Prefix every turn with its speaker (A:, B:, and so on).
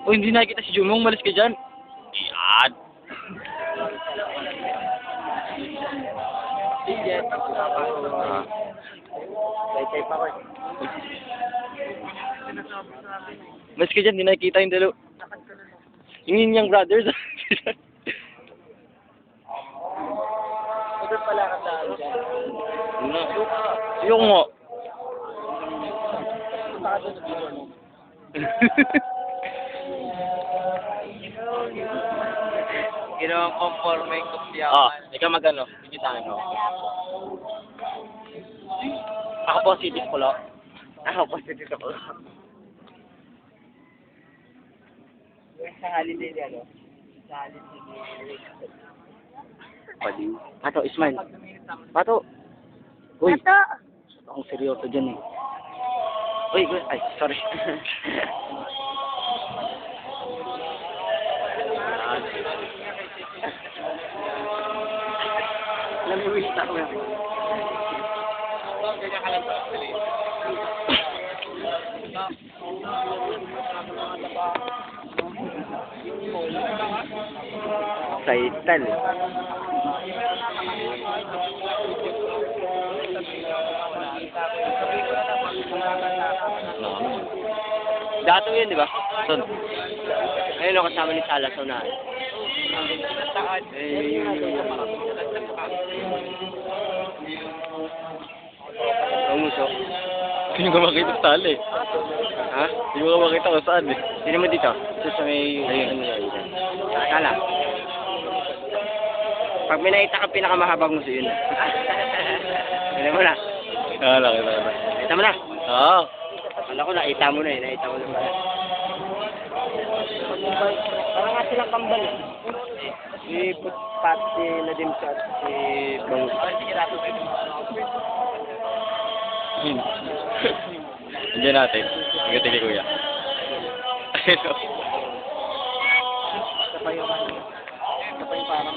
A: O hindi nakikita si Jumong, malis ka dyan. Yan.
B: Tay pa ko.
A: Malis ka dyan, hindi nakikita yung dalaw. Yung Yin Brothers.
B: Ito pala ka sa
A: Ano? Yung nga.
B: Ginawang conforme ko siya.
A: Ikaw magano? Sige sa ano? Ako po si Discolo.
B: Ako positive ako. Sa holiday niya, no? Sa holiday
A: Paliw. Pato, smile. Pato. Uy.
C: Pato.
A: Akong seryoso dyan eh. Uy, ay, sorry.
B: Nami-wish na ako yan.
A: Saitan. Dato yun, di ba? Son. Ayun o, kasama ni Salas na. Ang muso. Hindi ko makita sa tali. Ha? Hindi ko makita kung saan eh. Sino mo dito? Sa may... Ayun. Akala. Pag may nakita ka pinakamahabang muso yun. Kaya mo na. Kala. Nakita mo na? Oo. Kala ko nakita mo na eh. Nakita mo na ba?
B: Parang nga silang kambal eh. Si Putpat, si Nadim Shot, si Bang.
A: Andiyan natin. Tingnan kay Kuya. Ayun o.
B: Ito pa yung ano. Ito pa yung parang...